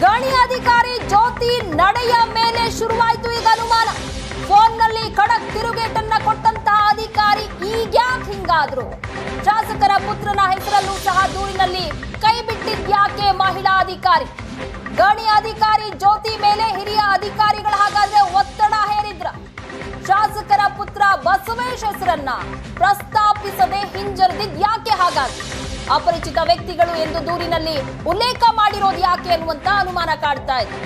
ಗಣಿ ಅಧಿಕಾರಿ ಜ್ಯೋತಿ ನಡೆಯ ಮೇಲೆ ಶುರುವಾಯಿತು ಈಗ ಅನುಮಾನ. ಫೋನ್ನಲ್ಲಿ ಖಡಕ್ ತಿರುಗೇಟನ್ನ ಕೊಟ್ಟಂತಹ ಅಧಿಕಾರಿ ಈಗ್ಯಾಕೆ ಹಿಂಗಾದ್ರು? ಶಾಸಕರ ಪುತ್ರನ ಹೆಸರಲ್ಲೂ ಸಹ ದೂರಿನಲ್ಲಿ ಕೈ ಬಿಟ್ಟಿದ್ಯಾಕೆ ಮಹಿಳಾ ಅಧಿಕಾರಿ? ಗಣಿ ಅಧಿಕಾರಿ ಜ್ಯೋತಿ ಮೇಲೆ ಹಿರಿಯ ಅಧಿಕಾರಿಗಳ ಹಾಗಾದ್ರೆ ಒತ್ತಡ ಹೇರಿದ್ರ? ಶಾಸಕರ ಪುತ್ರ ಬಸವೇಶ್ ಹೆಸರನ್ನ ಪ್ರಸ್ತಾಪಿಸದೆ ಹಿಂಜರಿದಿದ್ಯಾಕೆ ಹಾಗಾದ್ರೆ? ಅಪರಿಚಿತ ವ್ಯಕ್ತಿಗಳು ಎಂದು ದೂರಿನಲ್ಲಿ ಉಲ್ಲೇಖ ಮಾಡಿರೋದು ಯಾಕೆ ಅನ್ನುವಂತ ಅನುಮಾನ ಕಾಡ್ತಾ ಇದೆ.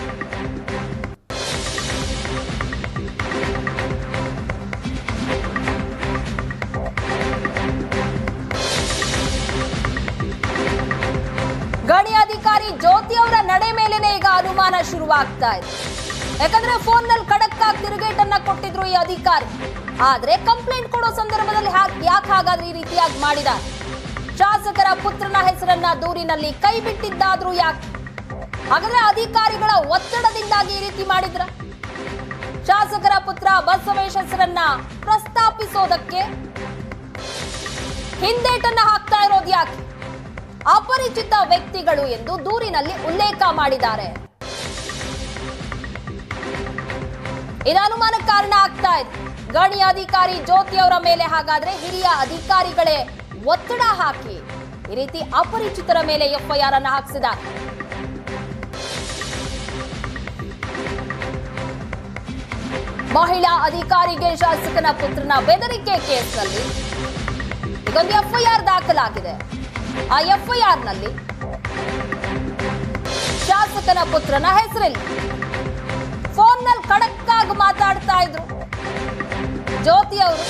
ಗಣಿ ಅಧಿಕಾರಿ ಜ್ಯೋತಿ ಅವರ ನಡೆ ಮೇಲೆನೆ ಈಗ ಅನುಮಾನ ಶುರುವಾಗ್ತಾ ಇದೆ. ಯಾಕಂದ್ರೆ ಫೋನ್ ನಲ್ಲಿ ಖಡಕ್ ಆಗಿ ತಿರುಗೇಟನ್ನ ಕೊಟ್ಟಿದ್ರು ಈ ಅಧಿಕಾರಿ. ಆದ್ರೆ ಕಂಪ್ಲೇಂಟ್ ಕೊಡೋ ಸಂದರ್ಭದಲ್ಲಿ ಯಾಕೆ ಹಾಗಾದ್ರೆ ಈ ರೀತಿಯಾಗಿ ಮಾಡಿದ್ದಾರೆ? ಶಾಸಕರ ಪುತ್ರನ ಹೆಸರನ್ನ ದೂರಿನಲ್ಲಿ ಕೈ ಬಿಟ್ಟಿದ್ದಾದ್ರೂ ಯಾಕೆ? ಹಾಗಾದ್ರೆ ಅಧಿಕಾರಿಗಳ ಒತ್ತಡದಿಂದಾಗಿ ಈ ರೀತಿ ಮಾಡಿದ್ರ? ಶಾಸಕರ ಪುತ್ರ ಬಸವೇಶ್ ಹೆಸರನ್ನ ಪ್ರಸ್ತಾಪಿಸೋದಕ್ಕೆ ಹಿಂದೇಟನ್ನ ಹಾಕ್ತಾ ಇರೋದು ಯಾಕೆ? ಅಪರಿಚಿತ ವ್ಯಕ್ತಿಗಳು ಎಂದು ದೂರಿನಲ್ಲಿ ಉಲ್ಲೇಖ ಮಾಡಿದ್ದಾರೆ. ಇದು ಅನುಮಾನ ಕಾರಣ ಆಗ್ತಾ ಇದೆ. ಗಣಿ ಅಧಿಕಾರಿ ಜ್ಯೋತಿ ಅವರ ಮೇಲೆ ಹಾಗಾದ್ರೆ ಹಿರಿಯ ಅಧಿಕಾರಿಗಳೇ ಒತ್ತಡ ಹಾಕಿ ಈ ರೀತಿ ಅಪರಿಚಿತರ ಮೇಲೆ ಎಫ್ಐಆರ್ ಅನ್ನು ಹಾಕಿಸಿದ್ದಾರೆ. ಮಹಿಳಾ ಅಧಿಕಾರಿಗೆ ಶಾಸಕನ ಪುತ್ರನ ಬೆದರಿಕೆ ಕೇಸ್ನಲ್ಲಿ ಈಗೊಂದು ಎಫ್ಐಆರ್ ದಾಖಲಾಗಿದೆ. ಆ ಎಫ್ಐಆರ್ ನಲ್ಲಿ ಶಾಸಕನ ಪುತ್ರನ ಹೆಸರಿಲ್ಲ. ಫೋನ್ ನಲ್ಲಿ ಖಡಕ್ ಆಗಿ ಮಾತಾಡ್ತಾ ಇದ್ರು ಜ್ಯೋತಿ ಅವರು.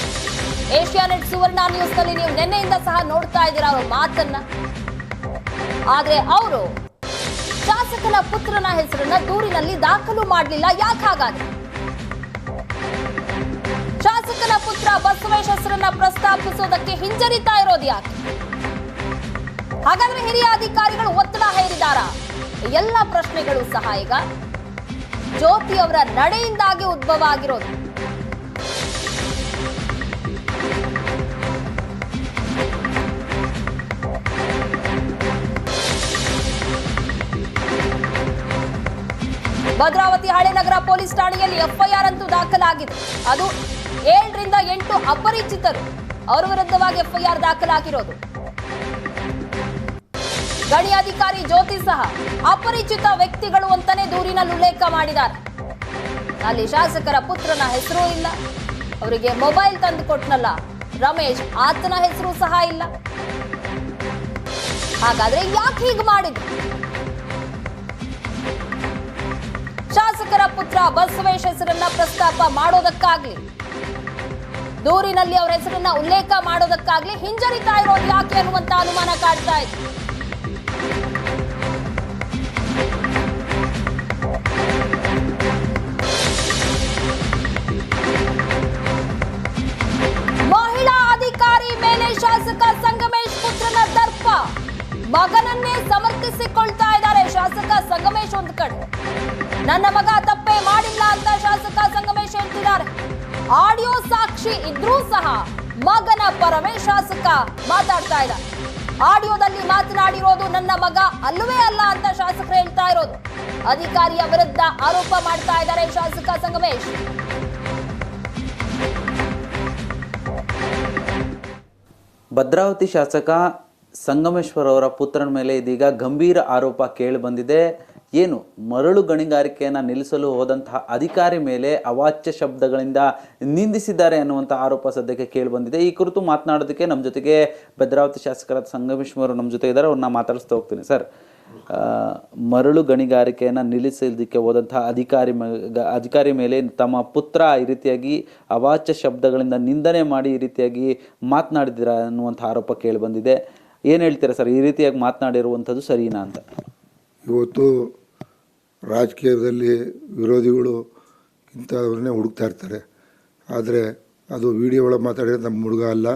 ಏಷ್ಯಾನೆಟ್ ಸುವರ್ಣ ನ್ಯೂಸ್ ನಲ್ಲಿ ನೀವು ನಿನ್ನೆಯಿಂದ ಸಹ ನೋಡ್ತಾ ಇದ್ದೀರಾ ಅವರ ಮಾತನ್ನ. ಆದ್ರೆ ಅವರು ಶಾಸಕನ ಪುತ್ರನ ಹೆಸರನ್ನ ದೂರಿನಲ್ಲಿ ದಾಖಲು ಮಾಡಲಿಲ್ಲ. ಯಾಕೆ ಹಾಗಾದ್ರೆ? ಶಾಸಕನ ಪುತ್ರ ಬಸವೇಶ್ ಹೆಸರನ್ನ ಪ್ರಸ್ತಾಪಿಸೋದಕ್ಕೆ ಹಿಂಜರಿತಾ ಇರೋದು ಯಾಕೆ? ಹಾಗಾದ್ರೆ ಹಿರಿಯ ಅಧಿಕಾರಿಗಳು ಒತ್ತಡ ಹೇರಿದಾರಾ? ಎಲ್ಲ ಪ್ರಶ್ನೆಗಳು ಸಹ ಈಗ ಜ್ಯೋತಿ ಅವರ ನಡೆಯಿಂದಾಗಿ ಉದ್ಭವ ಆಗಿರೋದು. ಭದ್ರಾವತಿ ಹಳೇನಗರ ಪೊಲೀಸ್ ಠಾಣೆಯಲ್ಲಿ ಎಫ್ಐಆರ್ ಅಂತೂ ದಾಖಲಾಗಿದೆ. ಅದು 7 ರಿಂದ 8 ಅಪರಿಚಿತರು ಅವರ ವಿರುದ್ಧವಾಗಿ ಎಫ್ಐಆರ್ ದಾಖಲಾಗಿರೋದು. ಗಣಿ ಅಧಿಕಾರಿ ಜ್ಯೋತಿ ಸಹ ಅಪರಿಚಿತ ವ್ಯಕ್ತಿಗಳು ಅಂತಾನೆ ದೂರಿನಲ್ಲಿ ಉಲ್ಲೇಖ ಮಾಡಿದ್ದಾರೆ. ಅಲ್ಲಿ ಶಾಸಕರ ಪುತ್ರನ ಹೆಸರು ಇಲ್ಲ, ಅವರಿಗೆ ಮೊಬೈಲ್ ತಂದು ಕೊಟ್ನಲ್ಲ ರಮೇಶ್, ಆತನ ಹೆಸರು ಸಹ ಇಲ್ಲ. ಹಾಗಾದ್ರೆ ಯಾಕೆ ಹೀಗೆ ಮಾಡಿದ್ರು? ಶಾಸಕರ ಪುತ್ರ ಬಸವೇಶ್ ಹೆಸರನ್ನ ಪ್ರಸ್ತಾಪ ಮಾಡೋದಕ್ಕಾಗ್ಲಿ, ದೂರಿನಲ್ಲಿ ಅವರ ಹೆಸರನ್ನ ಉಲ್ಲೇಖ ಮಾಡೋದಕ್ಕಾಗ್ಲಿ ಹಿಂಜರಿತಾ ಇರೋದು ಯಾಕೆ ಅನ್ನುವಂತ ಅನುಮಾನ ಕಾಡ್ತಾ ಇದೆ. ಮಹಿಳಾ ಅಧಿಕಾರಿ ಮೇಲೆ ಶಾಸಕ ಸಂಗಮೇಶ್ ಪುತ್ರನ ದರ್ಪ. ಮಗನನ್ನೇ ಸಮರ್ಥಿಸಿಕೊಳ್ತಾ ಇದ್ದಾರೆ ಶಾಸಕ ಸಂಗಮೇಶ್. ಒಂದು ಕಡೆ ನನ್ನ ಮಗ ತಪ್ಪೇ ಮಾಡಿಲ್ಲ ಅಂತ ಶಾಸಕ ಸಂಗಮೇಶ್ ಹೇಳ್ತಿದ್ದಾರೆ. ಆಡಿಯೋ ಸಾಕ್ಷಿ ಇದ್ರೂ ಸಹ ಮಗನ ಪರವೇ ಶಾಸಕ ಮಾತಾಡ್ತಾ ಇದ್ದಾರೆ. ಆಡಿಯೋದಲ್ಲಿ ಮಾತನಾಡಿರೋದು ನನ್ನ ಮಗ ಅಲ್ಲವೇ ಅಲ್ಲ ಅಂತ ಶಾಸಕರು ಹೇಳ್ತಾ ಇರೋದು. ಅಧಿಕಾರಿಯ ವಿರುದ್ಧ ಆರೋಪ ಮಾಡ್ತಾ ಇದ್ದಾರೆ ಶಾಸಕ ಸಂಗಮೇಶ್. ಭದ್ರಾವತಿ ಶಾಸಕ ಸಂಗಮೇಶ್ವರ್ ಅವರ ಪುತ್ರನ ಮೇಲೆ ಇದೀಗ ಗಂಭೀರ ಆರೋಪ ಕೇಳಿ ಬಂದಿದೆ. ಏನು ಮರಳು ಗಣಿಗಾರಿಕೆಯನ್ನು ನಿಲ್ಲಿಸಲು ಹೋದಂತಹ ಅಧಿಕಾರಿ ಮೇಲೆ ಅವಾಚ್ಯ ಶಬ್ದಗಳಿಂದ ನಿಂದಿಸಿದ್ದಾರೆ ಅನ್ನುವಂಥ ಆರೋಪ ಸದ್ಯಕ್ಕೆ ಕೇಳಿ ಬಂದಿದೆ. ಈ ಕುರಿತು ಮಾತನಾಡೋದಕ್ಕೆ ನಮ್ಮ ಜೊತೆಗೆ ಭದ್ರಾವತಿ ಶಾಸಕರಾದ ಸಂಗಮೇಶ್ವರ್ ನಮ್ಮ ಜೊತೆ ಇದ್ದಾರೆ. ಅವ್ರನ್ನ ಮಾತಾಡಿಸ್ತಾ ಹೋಗ್ತೀನಿ. ಸರ್, ಮರಳು ಗಣಿಗಾರಿಕೆಯನ್ನು ನಿಲ್ಲಿಸಲಿಕ್ಕೆ ಹೋದಂತಹ ಅಧಿಕಾರಿ ಮೇಲೆ ತಮ್ಮ ಪುತ್ರ ಈ ರೀತಿಯಾಗಿ ಅವಾಚ್ಯ ಶಬ್ದಗಳಿಂದ ನಿಂದನೆ ಮಾಡಿ ಈ ರೀತಿಯಾಗಿ ಮಾತನಾಡಿದ್ದೀರಾ ಅನ್ನುವಂಥ ಆರೋಪ ಕೇಳಿ ಬಂದಿದೆ. ಏನು ಹೇಳ್ತೀರಾ ಸರ್, ಈ ರೀತಿಯಾಗಿ ಮಾತನಾಡಿರುವಂಥದ್ದು ಸರಿನಾ ಅಂತ? ಇವತ್ತು ರಾಜಕೀಯದಲ್ಲಿ ವಿರೋಧಿಗಳು ಇಂಥವ್ರನ್ನೇ ಹುಡುಕ್ತಾ ಇರ್ತಾರೆ. ಆದರೆ ಅದು ವಿಡಿಯೋ ಒಳಗೆ ಮಾತಾಡಿದ್ರೆ ನಮ್ಮ ಹುಡುಗ ಅಲ್ಲ,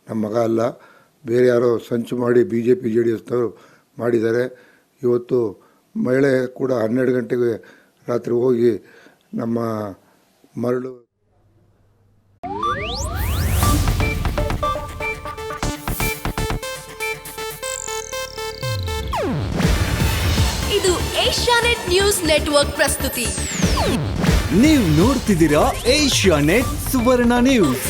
ನಮ್ಮ ಮಗ ಅಲ್ಲ, ಬೇರೆ ಯಾರೋ ಸಂಚು ಮಾಡಿ BJP JDS ಮಾಡಿದ್ದಾರೆ. ಇವತ್ತು ಮಹಿಳೆ ಕೂಡ 12 ಗಂಟೆಗೆ ರಾತ್ರಿ ಹೋಗಿ ನಮ್ಮ ಮರಳು ಇದು ಏಷ್ಯಾನೆಟ್ ನ್ಯೂಸ್ ನೆಟ್ವರ್ಕ್ ಪ್ರಸ್ತುತಿ. ನೀವು ನೋಡ್ತಿದ್ದೀರಾ ಏಷ್ಯಾನೆಟ್ ಸುವರ್ಣ ನ್ಯೂಸ್.